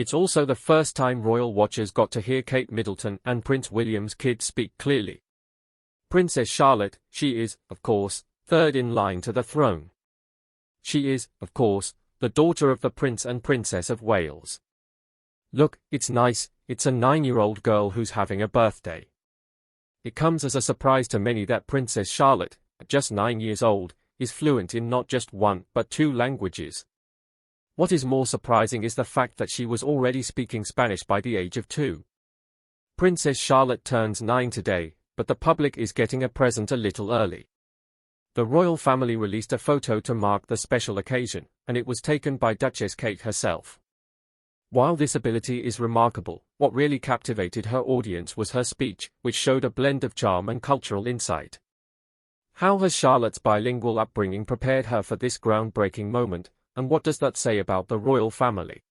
It's also the first time royal watchers got to hear Kate Middleton and Prince William's kids speak clearly. Princess Charlotte, she is, of course, third in line to the throne. She is, of course, the daughter of the Prince and Princess of Wales. Look, it's nice, it's a 9-year-old girl who's having a birthday. It comes as a surprise to many that Princess Charlotte, at just 9 years old, is fluent in not just one but 2 languages. What is more surprising is the fact that she was already speaking Spanish by the age of 2. Princess Charlotte turns 9 today, but the public is getting a present a little early. The royal family released a photo to mark the special occasion, and it was taken by Duchess Kate herself. While this ability is remarkable, what really captivated her audience was her speech, which showed a blend of charm and cultural insight. How has Charlotte's bilingual upbringing prepared her for this groundbreaking moment, and what does that say about the royal family?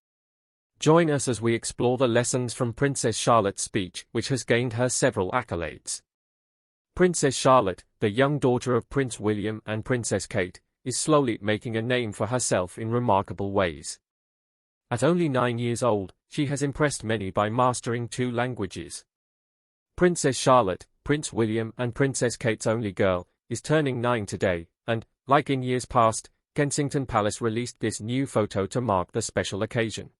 Join us as we explore the lessons from Princess Charlotte's speech, which has gained her several accolades. Princess Charlotte, the young daughter of Prince William and Princess Kate, is slowly making a name for herself in remarkable ways. At only 9 years old, she has impressed many by mastering 2 languages. Princess Charlotte, Prince William and Princess Kate's only girl, is turning 9 today, and, like in years past, Kensington Palace released this new photo to mark the special occasion.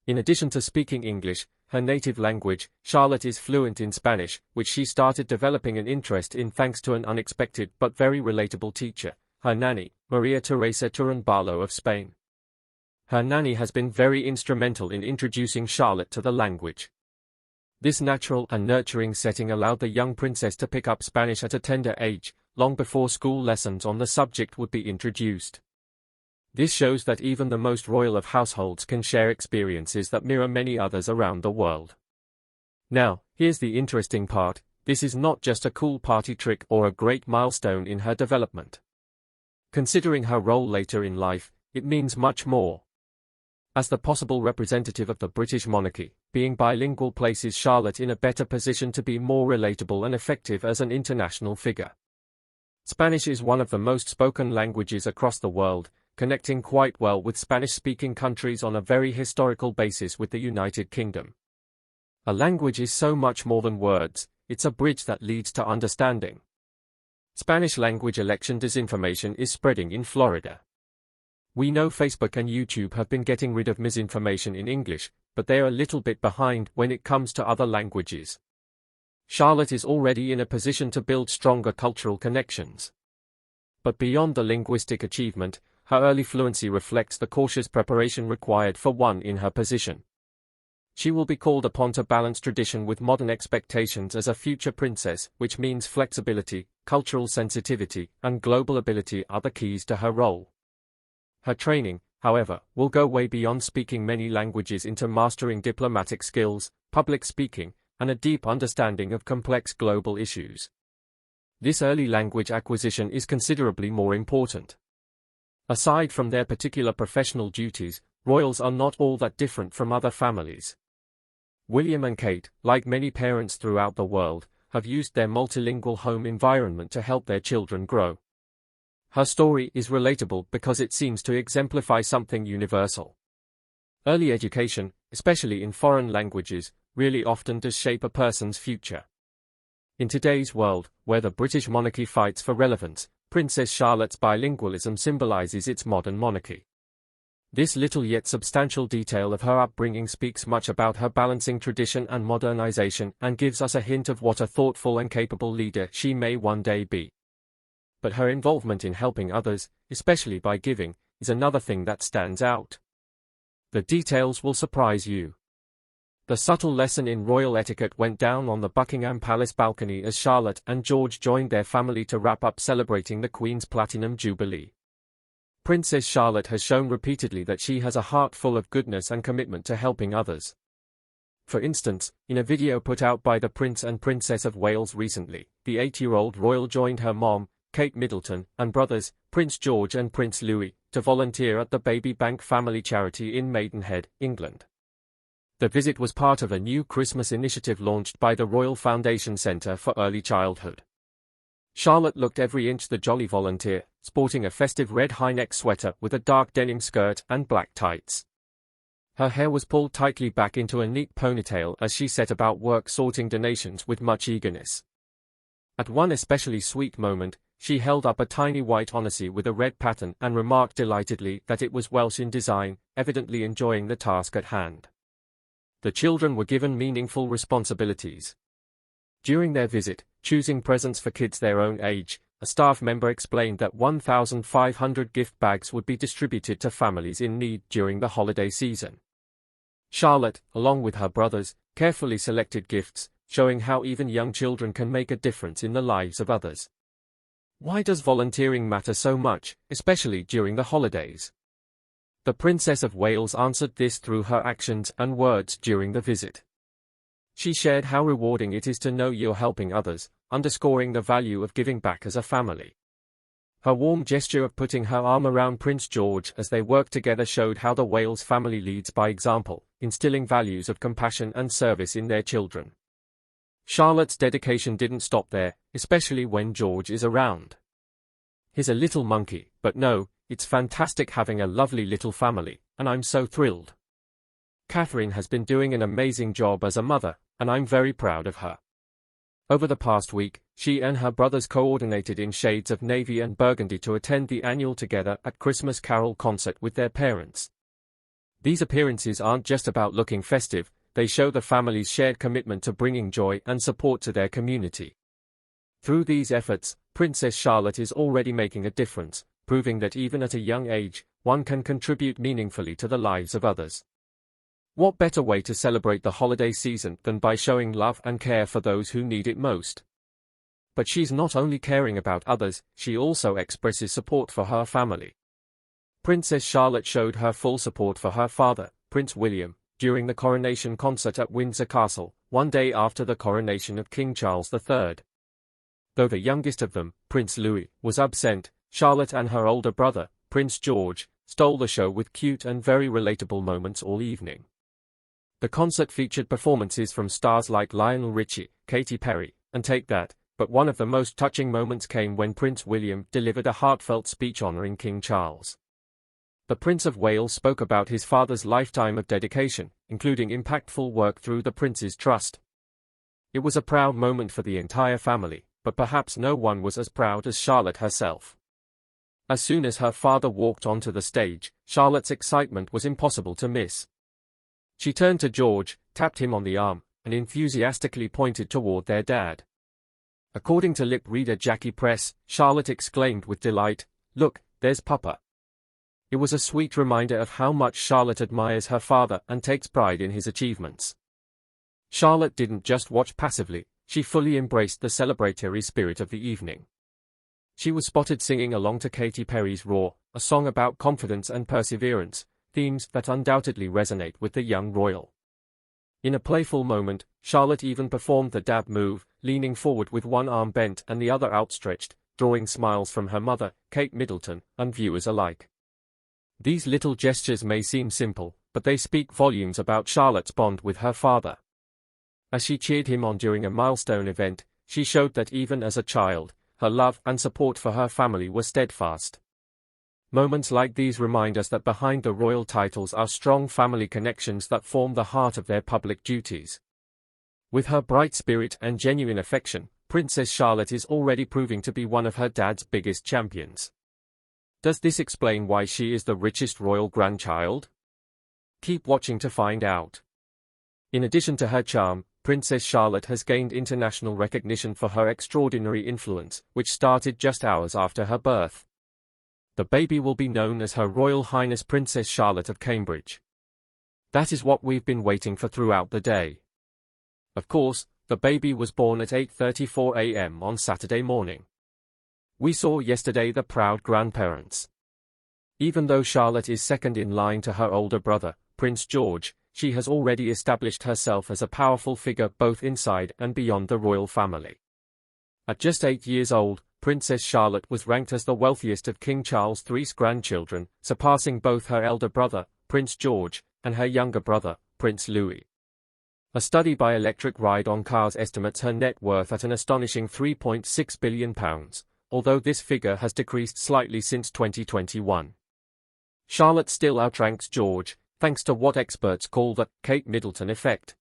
In addition to speaking English, her native language, Charlotte is fluent in Spanish, which she started developing an interest in thanks to an unexpected but very relatable teacher, her nanny, Maria Teresa Turunbalo of Spain. Her nanny has been very instrumental in introducing Charlotte to the language. This natural and nurturing setting allowed the young princess to pick up Spanish at a tender age, long before school lessons on the subject would be introduced. This shows that even the most royal of households can share experiences that mirror many others around the world. Now, here's the interesting part: this is not just a cool party trick or a great milestone in her development. Considering her role later in life, it means much more. As the possible representative of the British monarchy, being bilingual places Charlotte in a better position to be more relatable and effective as an international figure. Spanish is one of the most spoken languages across the world, connecting quite well with Spanish-speaking countries on a very historical basis with the United Kingdom. A language is so much more than words, it's a bridge that leads to understanding. Spanish language election disinformation is spreading in Florida. We know Facebook and YouTube have been getting rid of misinformation in English, but they are a little bit behind when it comes to other languages. Charlotte is already in a position to build stronger cultural connections. But beyond the linguistic achievement, her early fluency reflects the cautious preparation required for one in her position. She will be called upon to balance tradition with modern expectations as a future princess, which means flexibility, cultural sensitivity, and global ability are the keys to her role. Her training, however, will go way beyond speaking many languages into mastering diplomatic skills, public speaking, and a deep understanding of complex global issues. This early language acquisition is considerably more important. Aside from their particular professional duties, royals are not all that different from other families. William and Kate, like many parents throughout the world, have used their multilingual home environment to help their children grow. Her story is relatable because it seems to exemplify something universal. Early education, especially in foreign languages, really often does shape a person's future. In today's world, where the British monarchy fights for relevance, Princess Charlotte's bilingualism symbolizes its modern monarchy. This little yet substantial detail of her upbringing speaks much about her balancing tradition and modernization and gives us a hint of what a thoughtful and capable leader she may one day be. But her involvement in helping others, especially by giving, is another thing that stands out. The details will surprise you. The subtle lesson in royal etiquette went down on the Buckingham Palace balcony as Charlotte and George joined their family to wrap up celebrating the Queen's Platinum Jubilee. Princess Charlotte has shown repeatedly that she has a heart full of goodness and commitment to helping others. For instance, in a video put out by the Prince and Princess of Wales recently, the 8-year-old royal joined her mom, Kate Middleton, and brothers, Prince George and Prince Louis, to volunteer at the Baby Bank family charity in Maidenhead, England. The visit was part of a new Christmas initiative launched by the Royal Foundation Centre for Early Childhood. Charlotte looked every inch the jolly volunteer, sporting a festive red high-neck sweater with a dark denim skirt and black tights. Her hair was pulled tightly back into a neat ponytail as she set about work sorting donations with much eagerness. At one especially sweet moment, she held up a tiny white Odyssey with a red pattern and remarked delightedly that it was Welsh in design, evidently enjoying the task at hand. The children were given meaningful responsibilities. During their visit, choosing presents for kids their own age, a staff member explained that 1,500 gift bags would be distributed to families in need during the holiday season. Charlotte, along with her brothers, carefully selected gifts, showing how even young children can make a difference in the lives of others. Why does volunteering matter so much, especially during the holidays? The Princess of Wales answered this through her actions and words during the visit. She shared how rewarding it is to know you're helping others, underscoring the value of giving back as a family. Her warm gesture of putting her arm around Prince George as they worked together showed how the Wales family leads by example, instilling values of compassion and service in their children. Charlotte's dedication didn't stop there, especially when George is around. He's a little monkey, but no, it's fantastic having a lovely little family, and I'm so thrilled. Catherine has been doing an amazing job as a mother, and I'm very proud of her. Over the past week, she and her brothers coordinated in shades of navy and burgundy to attend the annual Together at Christmas Carol concert with their parents. These appearances aren't just about looking festive, they show the family's shared commitment to bringing joy and support to their community. Through these efforts, Princess Charlotte is already making a difference, proving that even at a young age, one can contribute meaningfully to the lives of others. What better way to celebrate the holiday season than by showing love and care for those who need it most? But she's not only caring about others, she also expresses support for her family. Princess Charlotte showed her full support for her father, Prince William, during the coronation concert at Windsor Castle, one day after the coronation of King Charles III. Though the youngest of them, Prince Louis, was absent, Charlotte and her older brother, Prince George, stole the show with cute and very relatable moments all evening. The concert featured performances from stars like Lionel Richie, Katy Perry, and Take That, but one of the most touching moments came when Prince William delivered a heartfelt speech honoring King Charles. The Prince of Wales spoke about his father's lifetime of dedication, including impactful work through the Prince's Trust. It was a proud moment for the entire family, but perhaps no one was as proud as Charlotte herself. As soon as her father walked onto the stage, Charlotte's excitement was impossible to miss. She turned to George, tapped him on the arm, and enthusiastically pointed toward their dad. According to lip reader Jackie Press, Charlotte exclaimed with delight, "Look, there's Papa." It was a sweet reminder of how much Charlotte admires her father and takes pride in his achievements. Charlotte didn't just watch passively, she fully embraced the celebratory spirit of the evening. She was spotted singing along to Katy Perry's Roar, a song about confidence and perseverance, themes that undoubtedly resonate with the young royal. In a playful moment, Charlotte even performed the dab move, leaning forward with one arm bent and the other outstretched, drawing smiles from her mother, Kate Middleton, and viewers alike. These little gestures may seem simple, but they speak volumes about Charlotte's bond with her father. As she cheered him on during a milestone event, she showed that even as a child, her love and support for her family were steadfast. Moments like these remind us that behind the royal titles are strong family connections that form the heart of their public duties. With her bright spirit and genuine affection, Princess Charlotte is already proving to be one of her dad's biggest champions. Does this explain why she is the richest royal grandchild? Keep watching to find out. In addition to her charm, Princess Charlotte has gained international recognition for her extraordinary influence, which started just hours after her birth. The baby will be known as Her Royal Highness Princess Charlotte of Cambridge. That is what we've been waiting for throughout the day. Of course, the baby was born at 8:34 a.m. on Saturday morning. We saw yesterday the proud grandparents. Even though Charlotte is second in line to her older brother, Prince George, she has already established herself as a powerful figure both inside and beyond the royal family. At just 8 years old, Princess Charlotte was ranked as the wealthiest of King Charles III's grandchildren, surpassing both her elder brother, Prince George, and her younger brother, Prince Louis. A study by Electric Ride on Cars estimates her net worth at an astonishing £3.6 billion, although this figure has decreased slightly since 2021. Charlotte still outranks George, thanks to what experts call the Kate Middleton effect.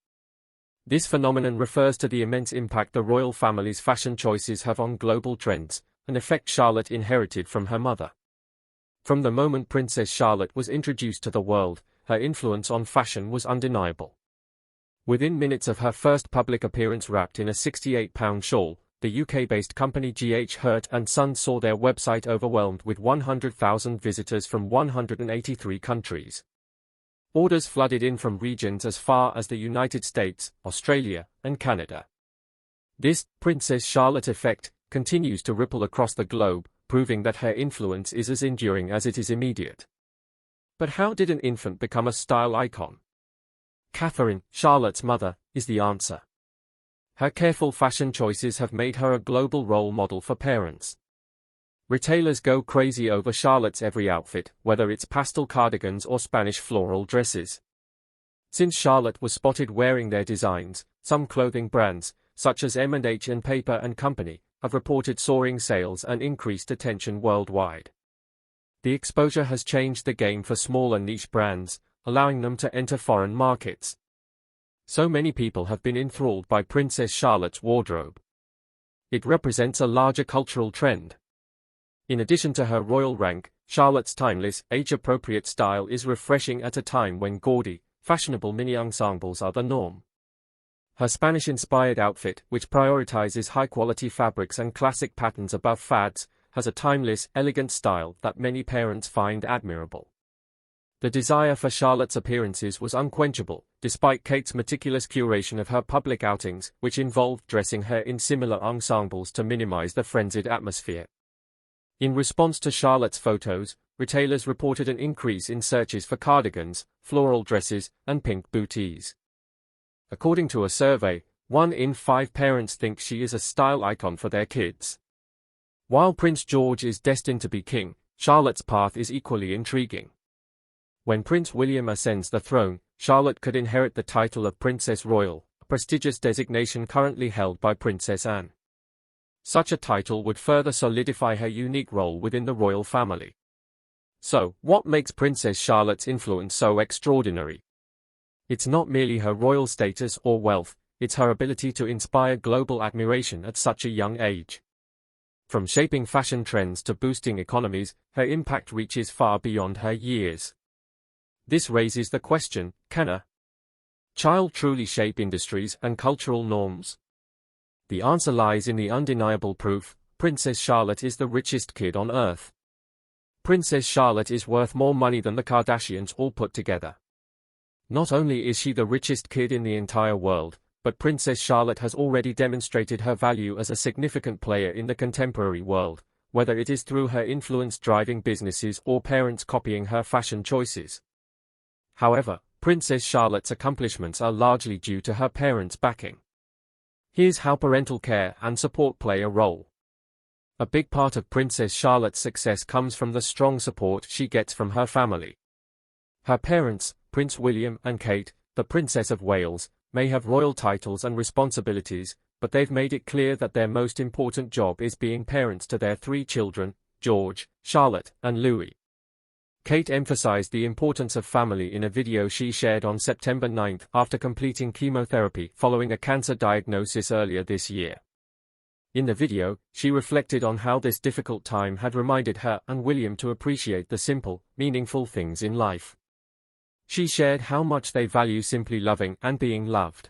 This phenomenon refers to the immense impact the royal family's fashion choices have on global trends, an effect Charlotte inherited from her mother. From the moment Princess Charlotte was introduced to the world, her influence on fashion was undeniable. Within minutes of her first public appearance wrapped in a £68 shawl, the UK-based company G.H. Hurt & Sons saw their website overwhelmed with 100,000 visitors from 183 countries. Orders flooded in from regions as far as the United States, Australia, and Canada. This Princess Charlotte effect continues to ripple across the globe, proving that her influence is as enduring as it is immediate. But how did an infant become a style icon? Catherine, Charlotte's mother, is the answer. Her careful fashion choices have made her a global role model for parents. Retailers go crazy over Charlotte's every outfit, whether it's pastel cardigans or Spanish floral dresses. Since Charlotte was spotted wearing their designs, some clothing brands, such as M&H and Paper & Company, have reported soaring sales and increased attention worldwide. The exposure has changed the game for smaller niche brands, allowing them to enter foreign markets. So many people have been enthralled by Princess Charlotte's wardrobe. It represents a larger cultural trend. In addition to her royal rank, Charlotte's timeless, age-appropriate style is refreshing at a time when gaudy, fashionable mini-ensembles are the norm. Her Spanish-inspired outfit, which prioritizes high-quality fabrics and classic patterns above fads, has a timeless, elegant style that many parents find admirable. The desire for Charlotte's appearances was unquenchable, despite Kate's meticulous curation of her public outings, which involved dressing her in similar ensembles to minimize the frenzied atmosphere. In response to Charlotte's photos, retailers reported an increase in searches for cardigans, floral dresses, and pink bootees. According to a survey, 1 in 5 parents think she is a style icon for their kids. While Prince George is destined to be king, Charlotte's path is equally intriguing. When Prince William ascends the throne, Charlotte could inherit the title of Princess Royal, a prestigious designation currently held by Princess Anne. Such a title would further solidify her unique role within the royal family. So, what makes Princess Charlotte's influence so extraordinary? It's not merely her royal status or wealth, it's her ability to inspire global admiration at such a young age. From shaping fashion trends to boosting economies, her impact reaches far beyond her years. This raises the question, can a child truly shape industries and cultural norms? The answer lies in the undeniable proof: Princess Charlotte is the richest kid on earth. Princess Charlotte is worth more money than the Kardashians all put together. Not only is she the richest kid in the entire world, but Princess Charlotte has already demonstrated her value as a significant player in the contemporary world, whether it is through her influence driving businesses or parents copying her fashion choices. However, Princess Charlotte's accomplishments are largely due to her parents' backing. Here's how parental care and support play a role. A big part of Princess Charlotte's success comes from the strong support she gets from her family. Her parents, Prince William and Kate, the Princess of Wales, may have royal titles and responsibilities, but they've made it clear that their most important job is being parents to their 3 children, George, Charlotte, and Louis. Kate emphasized the importance of family in a video she shared on September 9 after completing chemotherapy following a cancer diagnosis earlier this year. In the video, she reflected on how this difficult time had reminded her and William to appreciate the simple, meaningful things in life. She shared how much they value simply loving and being loved.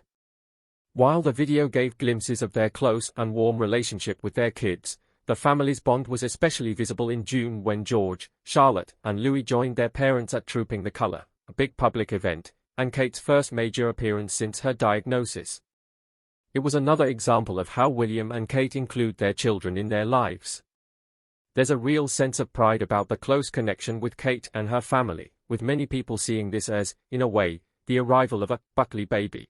While the video gave glimpses of their close and warm relationship with their kids, the family's bond was especially visible in June when George, Charlotte, and Louis joined their parents at Trooping the Colour, a big public event, and Kate's first major appearance since her diagnosis. It was another example of how William and Kate include their children in their lives. There's a real sense of pride about the close connection with Kate and her family, with many people seeing this as, in a way, the arrival of a Buckley baby.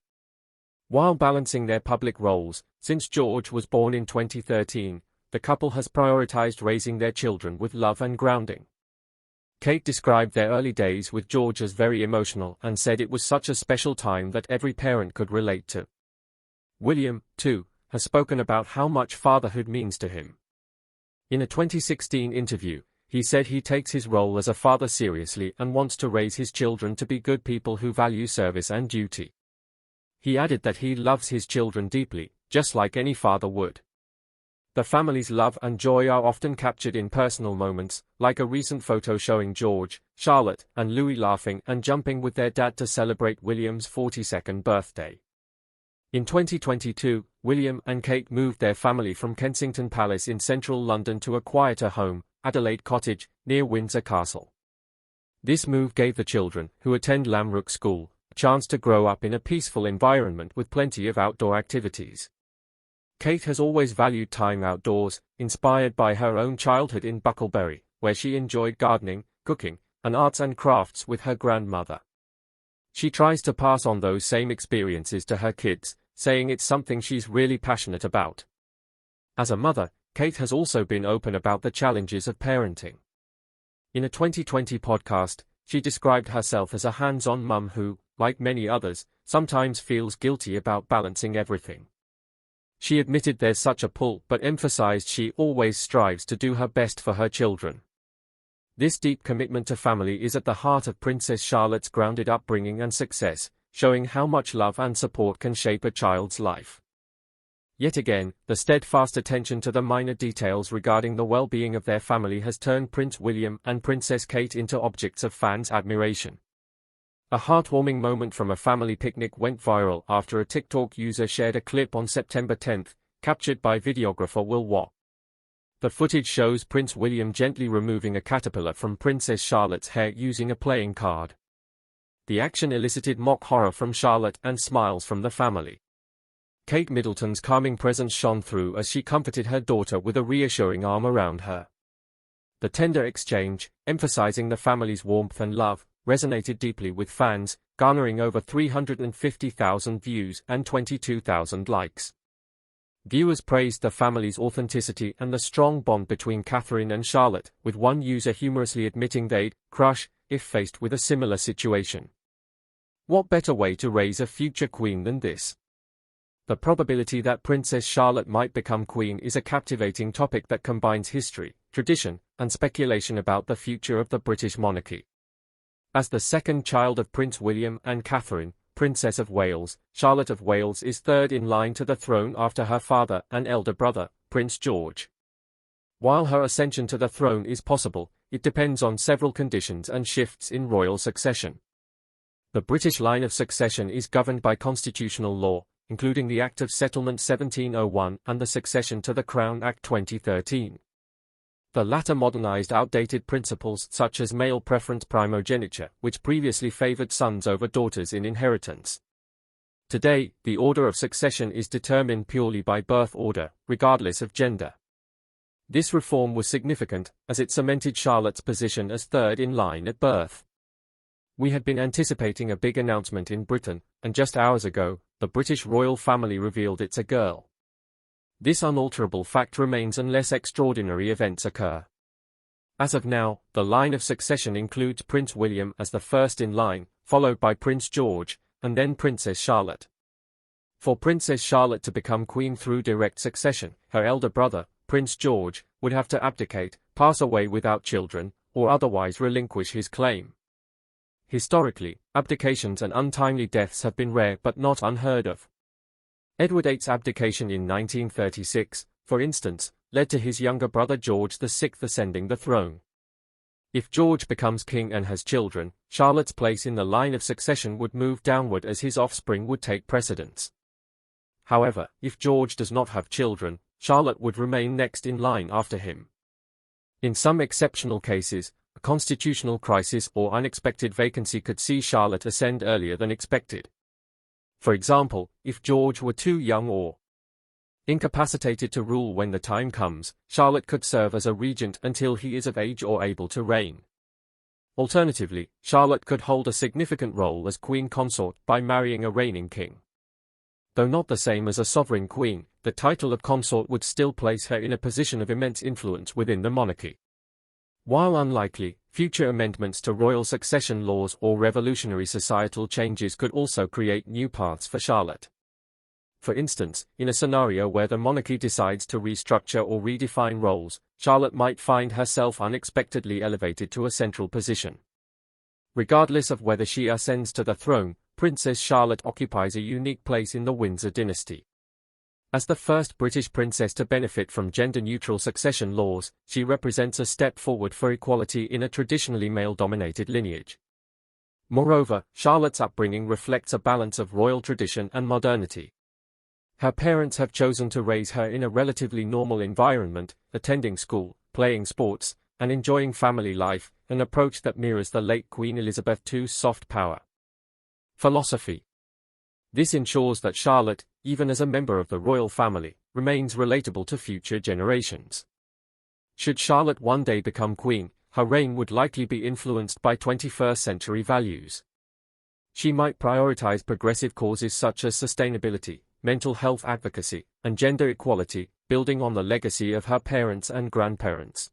While balancing their public roles, since George was born in 2013, the couple has prioritized raising their children with love and grounding. Kate described their early days with George as very emotional and said it was such a special time that every parent could relate to. William, too, has spoken about how much fatherhood means to him. In a 2016 interview, He said he takes his role as a father seriously and wants to raise his children to be good people who value service and duty. He added that he loves his children deeply, just like any father would. The family's love and joy are often captured in personal moments, like a recent photo showing George, Charlotte, and Louis laughing and jumping with their dad to celebrate William's 42nd birthday. In 2022, William and Kate moved their family from Kensington Palace in central London to a quieter home, Adelaide Cottage, near Windsor Castle. This move gave the children, who attend Lamrook School, a chance to grow up in a peaceful environment with plenty of outdoor activities. Kate has always valued time outdoors, inspired by her own childhood in Bucklebury, where she enjoyed gardening, cooking, and arts and crafts with her grandmother. She tries to pass on those same experiences to her kids, saying it's something she's really passionate about. As a mother, Kate has also been open about the challenges of parenting. In a 2020 podcast, she described herself as a hands-on mum who, like many others, sometimes feels guilty about balancing everything. She admitted there's such a pull but emphasized she always strives to do her best for her children. This deep commitment to family is at the heart of Princess Charlotte's grounded upbringing and success, showing how much love and support can shape a child's life. Yet again, the steadfast attention to the minor details regarding the well-being of their family has turned Prince William and Princess Kate into objects of fans' admiration. A heartwarming moment from a family picnic went viral after a TikTok user shared a clip on September 10, captured by videographer Will Watt. The footage shows Prince William gently removing a caterpillar from Princess Charlotte's hair using a playing card. The action elicited mock horror from Charlotte and smiles from the family. Kate Middleton's calming presence shone through as she comforted her daughter with a reassuring arm around her. The tender exchange, emphasizing the family's warmth and love, resonated deeply with fans, garnering over 350,000 views and 22,000 likes. Viewers praised the family's authenticity and the strong bond between Catherine and Charlotte, with one user humorously admitting they'd crush if faced with a similar situation. What better way to raise a future queen than this? The probability that Princess Charlotte might become queen is a captivating topic that combines history, tradition, and speculation about the future of the British monarchy. As the second child of Prince William and Catherine, Princess of Wales, Charlotte of Wales is third in line to the throne after her father and elder brother, Prince George. While her ascension to the throne is possible, it depends on several conditions and shifts in royal succession. The British line of succession is governed by constitutional law, including the Act of Settlement 1701 and the Succession to the Crown Act 2013. The latter modernized outdated principles such as male preference primogeniture, which previously favored sons over daughters in inheritance. Today, the order of succession is determined purely by birth order, regardless of gender. This reform was significant, as it cemented Charlotte's position as third in line at birth. We had been anticipating a big announcement in Britain, and just hours ago, the British royal family revealed it's a girl. This unalterable fact remains unless extraordinary events occur. As of now, the line of succession includes Prince William as the first in line, followed by Prince George, and then Princess Charlotte. For Princess Charlotte to become queen through direct succession, her elder brother, Prince George, would have to abdicate, pass away without children, or otherwise relinquish his claim. Historically, abdications and untimely deaths have been rare but not unheard of. Edward VIII's abdication in 1936, for instance, led to his younger brother George VI ascending the throne. If George becomes king and has children, Charlotte's place in the line of succession would move downward as his offspring would take precedence. However, if George does not have children, Charlotte would remain next in line after him. In some exceptional cases, a constitutional crisis or unexpected vacancy could see Charlotte ascend earlier than expected. For example, if George were too young or incapacitated to rule when the time comes, Charlotte could serve as a regent until he is of age or able to reign. Alternatively, Charlotte could hold a significant role as queen consort by marrying a reigning king. Though not the same as a sovereign queen, the title of consort would still place her in a position of immense influence within the monarchy. While unlikely, future amendments to royal succession laws or revolutionary societal changes could also create new paths for Charlotte. For instance, in a scenario where the monarchy decides to restructure or redefine roles, Charlotte might find herself unexpectedly elevated to a central position. Regardless of whether she ascends to the throne, Princess Charlotte occupies a unique place in the Windsor dynasty. As the first British princess to benefit from gender-neutral succession laws, she represents a step forward for equality in a traditionally male-dominated lineage. Moreover, Charlotte's upbringing reflects a balance of royal tradition and modernity. Her parents have chosen to raise her in a relatively normal environment, attending school, playing sports, and enjoying family life, an approach that mirrors the late Queen Elizabeth II's soft power philosophy. This ensures that Charlotte, even as a member of the royal family, remains relatable to future generations. Should Charlotte one day become queen, her reign would likely be influenced by 21st-century values. She might prioritize progressive causes such as sustainability, mental health advocacy, and gender equality, building on the legacy of her parents and grandparents.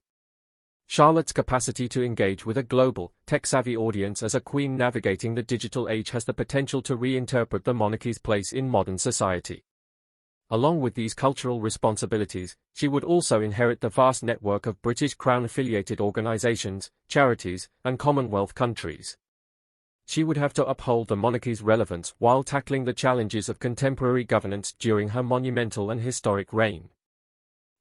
Charlotte's capacity to engage with a global, tech-savvy audience as a queen navigating the digital age has the potential to reinterpret the monarchy's place in modern society. Along with these cultural responsibilities, she would also inherit the vast network of British Crown-affiliated organisations, charities, and Commonwealth countries. She would have to uphold the monarchy's relevance while tackling the challenges of contemporary governance during her monumental and historic reign.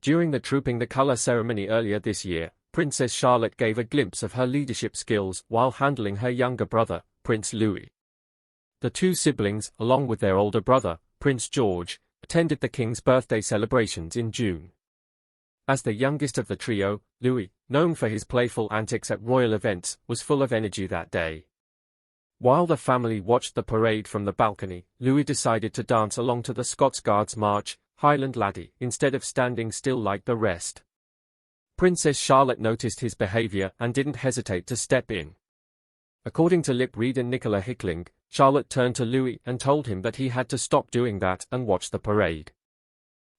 During the Trooping the Colour ceremony earlier this year, Princess Charlotte gave a glimpse of her leadership skills while handling her younger brother, Prince Louis. The two siblings, along with their older brother, Prince George, attended the King's birthday celebrations in June. As the youngest of the trio, Louis, known for his playful antics at royal events, was full of energy that day. While the family watched the parade from the balcony, Louis decided to dance along to the Scots Guards March, Highland Laddie, instead of standing still like the rest. Princess Charlotte noticed his behavior and didn't hesitate to step in. According to lip reader Nicola Hickling, Charlotte turned to Louis and told him that he had to stop doing that and watch the parade.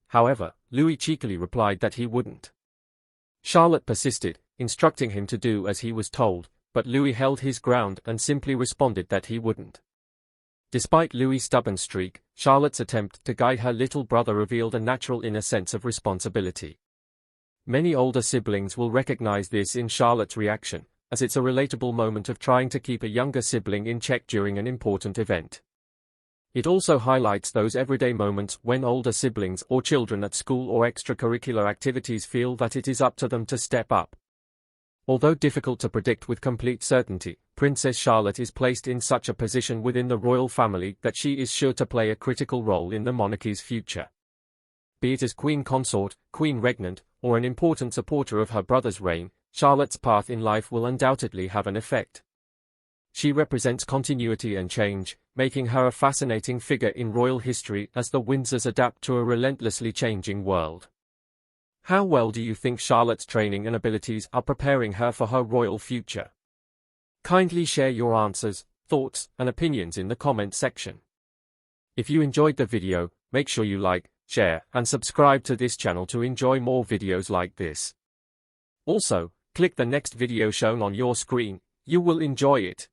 However, Louis cheekily replied that he wouldn't. Charlotte persisted, instructing him to do as he was told, but Louis held his ground and simply responded that he wouldn't. Despite Louis' stubborn streak, Charlotte's attempt to guide her little brother revealed a natural inner sense of responsibility. Many older siblings will recognize this in Charlotte's reaction, as it's a relatable moment of trying to keep a younger sibling in check during an important event. It also highlights those everyday moments when older siblings or children at school or extracurricular activities feel that it is up to them to step up. Although difficult to predict with complete certainty, Princess Charlotte is placed in such a position within the royal family that she is sure to play a critical role in the monarchy's future. Be it as Queen Consort, Queen Regnant, or an important supporter of her brother's reign, Charlotte's path in life will undoubtedly have an effect. She represents continuity and change, making her a fascinating figure in royal history as the Windsors adapt to a relentlessly changing world. How well do you think Charlotte's training and abilities are preparing her for her royal future? Kindly share your answers, thoughts, and opinions in the comment section. If you enjoyed the video, make sure you like, share, and subscribe to this channel to enjoy more videos like this. Also, click the next video shown on your screen, you will enjoy it.